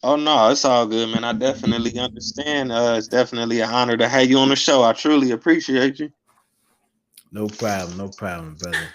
Oh no, it's all good, man. I definitely understand. It's definitely an honor to have you on the show. I truly appreciate you. No problem, brother.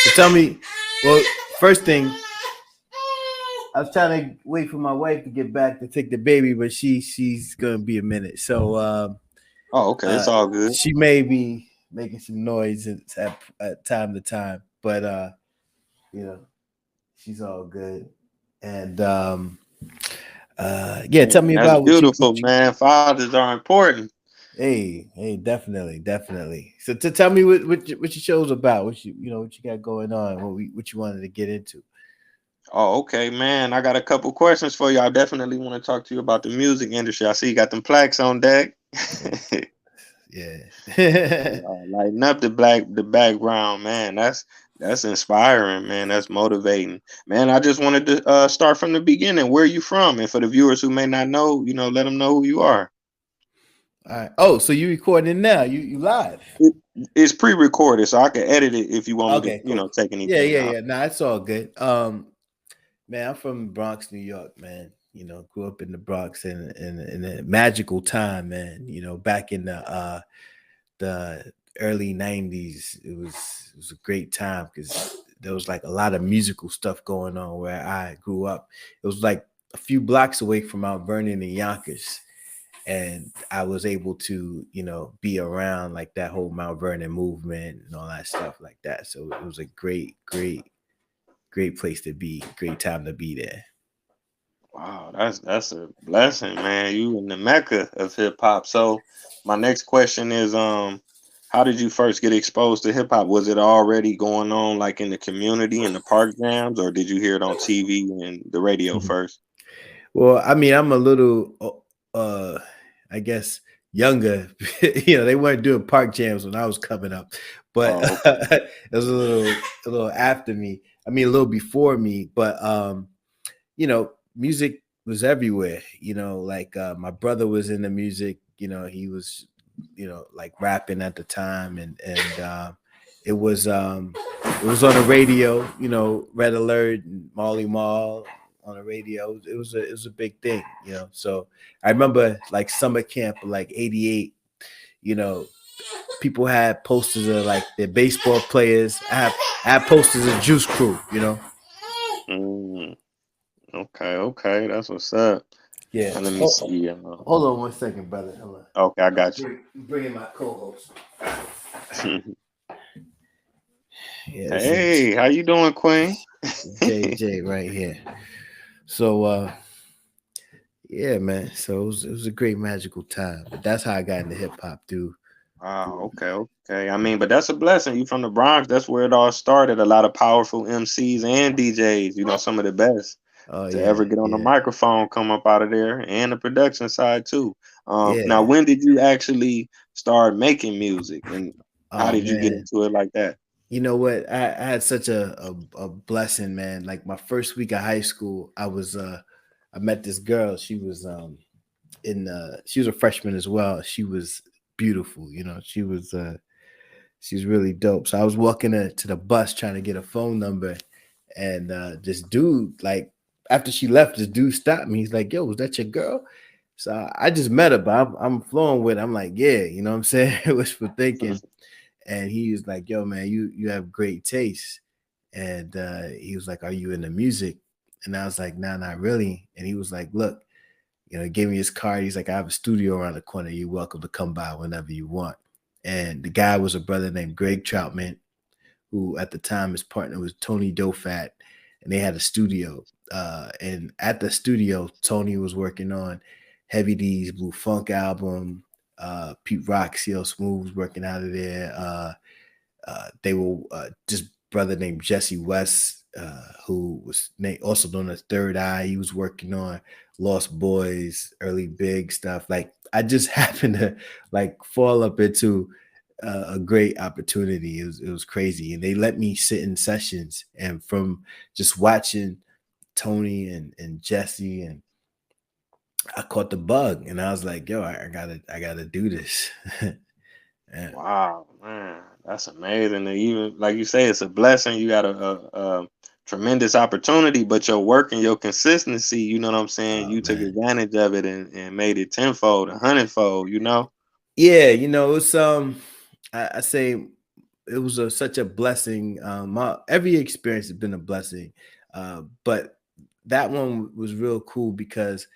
So tell me, well, first thing, I was trying to wait for my wife to get back to take the baby, but she's gonna be a minute. So Oh, okay, it's all good. she may be making some noise at time to time, but you know, she's all good. And yeah, tell Man, me that's about beautiful, man. Fathers are important. hey, definitely. So to tell me what your show's about, what you got going on, what you wanted to get into. Oh, okay, man. I got a couple questions for you. I definitely want to talk to you about the music industry. I see you got them plaques on deck. Yeah. Lighting up the background, man. That's inspiring, man. That's motivating, man. I just wanted to start from the beginning. Where are you from? And for the viewers who may not know, let them know who you are. All right. Oh, so you recording now? You live? It, it's pre-recorded, so I can edit it if you want me to, Okay, cool. take Yeah, anything yeah, out. yeah. Nah, it's all good. Man, I'm from Bronx, New York, man. Grew up in the Bronx in a magical time, man. Back in the early '90s, it was a great time because there was like a lot of musical stuff going on where I grew up. It was like a few blocks away from Mount Vernon and Yonkers, and I was able to, be around like that whole Mount Vernon movement and all that stuff like that. So it was a great place to be, great time to be there. Wow, that's a blessing, man. You in the mecca of hip hop. So my next question is, how did you first get exposed to hip hop? Was it already going on like in the community in the park jams, or did you hear it on TV and the radio first? Well, I mean, I'm a little, I guess, younger. They weren't doing park jams when I was coming up, but Oh, it was a little after me. I mean, a little before me, but music was everywhere. Like my brother was in the music. He was, like rapping at the time, and it was um, it was on the radio. Red Alert and Molly Mall on the radio. It was a big thing. So I remember like summer camp, like '88. You know, people had posters of like their baseball players. I had posters of Juice Crew. mm, okay, okay, that's what's up. Yeah. Now let me Oh, see. hold on 1 second, brother. Hold on. Okay, I got Bring in my co-host. you. Yeah, this is Hey, how you doing, Queen? JJ right here. So yeah, man. So it was a great magical time. But that's how I got into hip hop through. Wow, okay, okay. I mean, but that's a blessing. You from the Bronx. That's where it all started. A lot of powerful MCs and DJs, some of the best Oh to yeah, ever get on the yeah, microphone come up out of there, and the production side too. Now, yeah. when did you actually start making music, and how Oh did you get man. into it like that? You know what? I had such a blessing, man. Like my first week of high school, I met this girl. She was a freshman as well. She was beautiful, she's really dope. So I was walking to the bus trying to get a phone number, and this dude, like, after she left, this dude stopped me. He's like, "Yo, was that your girl?" So I just met her, but I'm flowing with it. I'm like, "Yeah," you know what I'm saying? Wishful thinking. And he was like, "Yo, man, you have great taste." And he was like, "Are you into music?" And I was like, "Nah, not really." And he was like, "Look," he gave me his card. He's like, "I have a studio around the corner. You're welcome to come by whenever you want." And the guy was a brother named Greg Troutman, who at the time his partner was Tony Dofat, and they had a studio. And at the studio, Tony was working on Heavy D's Blue Funk album. Pete Rock, CL Smooth was working out of there. They were just brother named Jesse West, who was also known as Third Eye. He was working on Lost Boys, early big stuff. Like I just happened to like fall up into a great opportunity. It was crazy, and they let me sit in sessions, and from just watching Tony and Jesse, and I caught the bug, and I was like, "Yo, I gotta do this." And Wow, man, that's amazing. And even like you say, it's a blessing. You got a tremendous opportunity, but your work and your consistency, you know what I'm saying? Oh You took man. advantage of it and made it tenfold, a hundredfold, you know? Yeah, it's I say it was such a blessing. Every experience has been a blessing, but that one was real cool because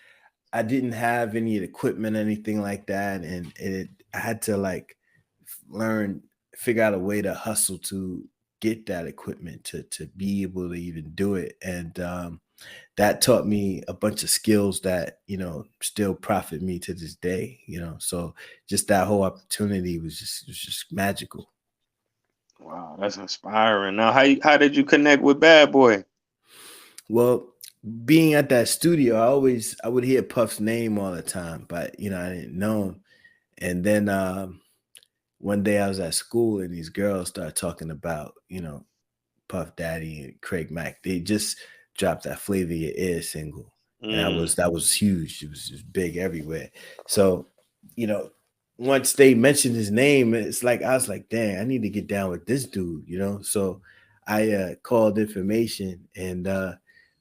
I didn't have any equipment, anything like that, and I had to like learn, figure out a way to hustle to get that equipment to be able to even do it, and that taught me a bunch of skills that still profit me to this day. So just that whole opportunity was just magical. Wow, that's inspiring. Now, how did you connect with Bad Boy? Well, being at that studio, I would hear Puff's name all the time, but I didn't know him. And then one day I was at school and these girls started talking about, Puff Daddy and Craig Mack. They just dropped that Flavor Your Ear single. And Mm, that was huge. It was just big everywhere. So, you know, once they mentioned his name, it's like I was like, dang, I need to get down with this dude. So I called information and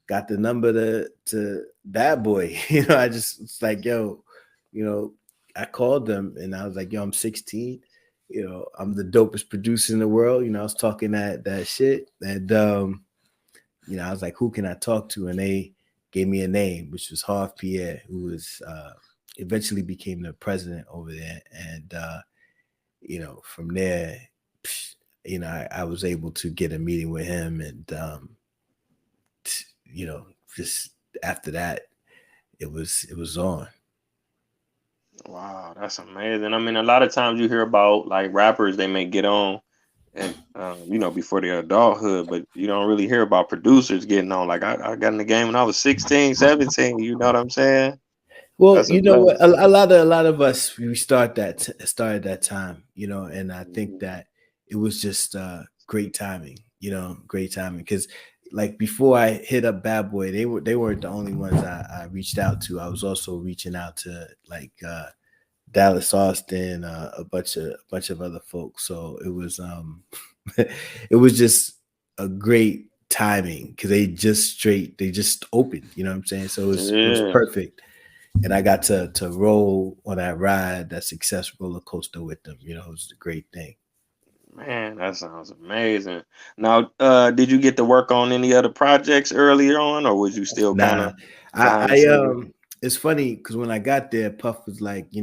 got the number to Bad Boy. I just it's like, yo, you know, I called them and I was like, yo, I'm 16. I'm the dopest producer in the world. I was talking that shit. And I was like, who can I talk to? And they gave me a name, which was Harv Pierre, who was eventually became the president over there. And from there, I was able to get a meeting with him, and you know, just after that, it was on. wow, that's amazing. I mean, a lot of times you hear about like rappers, they may get on and before their adulthood, but you don't really hear about producers getting on. Like I got in the game when I was 16, 17, you know what I'm saying? Well, That's a you know what? blessing. A lot of us we started that time, and I think Mhm. that it was just great timing, great timing because like before I hit up Bad Boy, they weren't the only ones I reached out to. I was also reaching out to like Dallas Austin, a bunch of other folks. So it was it was just a great timing because they just opened, you know what I'm saying? So it was Yeah, perfect. And I got to roll on that ride, that success roller coaster with them. It was a great thing. man, that sounds amazing. Now, did you get to work on any other projects earlier on, or was you still kind Nah, of behind the I scenes? it's funny because when I got there, Puff was like, he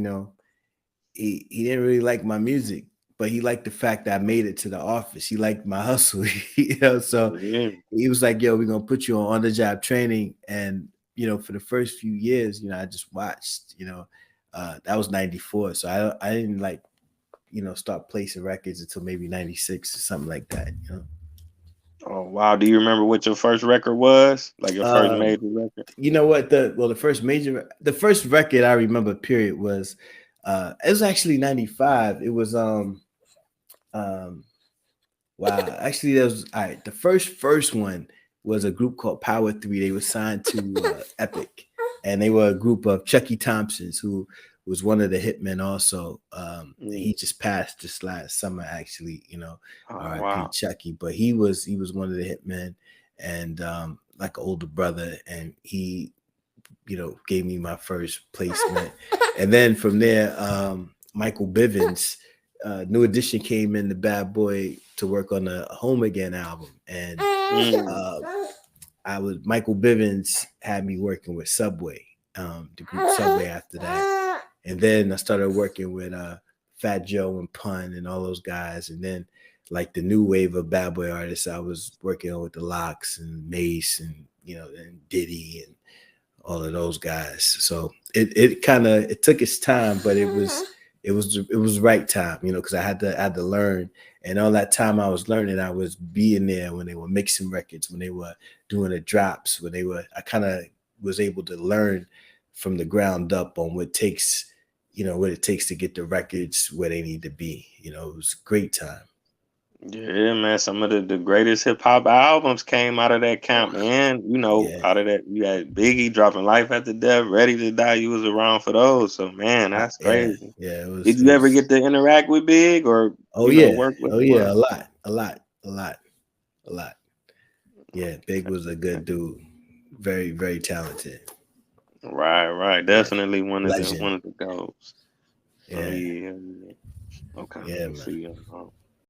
didn't really like my music, but he liked the fact that I made it to the office. He liked my hustle, So Yeah. he was like, "Yo, we're gonna put you on the job training." And for the first few years, I just watched. That was '94, so I didn't like start placing records until maybe '96 or something like that. Oh wow, do you remember what your first record was? Like your first Um, major record? you know what the first record I remember period was it was actually '95. It was um wow, actually that was all right. The first one was a group called Power 3. They were signed to Epic, and they were a group of Chucky Thompson's, who was one of the hitmen also. Mm. He just passed this last summer actually, Oh RIP wow. Chucky, but he was one of the hitmen, and like an older brother, and he gave me my first placement. And then from there, Michael Bivins, New Edition came in the Bad Boy to work on the Home Again album. And Mm. uh, Michael Bivins had me working with Subway, the group Subway after that. And then I started working with Fat Joe and Pun and all those guys. And then like the new wave of Bad Boy artists, I was working on with the Locks and Mase and and Diddy and all of those guys. So it kind of it took its time, but it was right time, because I had to learn, and all that time I was learning, I was being there when they were mixing records, when they were doing the drops, when they were. I kind of was able to learn from the ground up on what it takes to get the records where they need to be. It was a great time. Yeah, man. Some of the greatest hip hop albums came out of that camp, and Yeah, out of that you had Biggie dropping Life After Death, Ready to Die. You was around for those, so man, that's yeah, crazy. yeah. It was. Did It you ever was. get to interact with Big or Oh yeah, work with oh him yeah. A much? lot, a lot, a lot, a lot. Yeah, Big was a good dude. Very, very talented. Right. Yeah. Definitely one Legend. of the goals. Yeah. Yeah. Okay. Yeah, Let's man. see.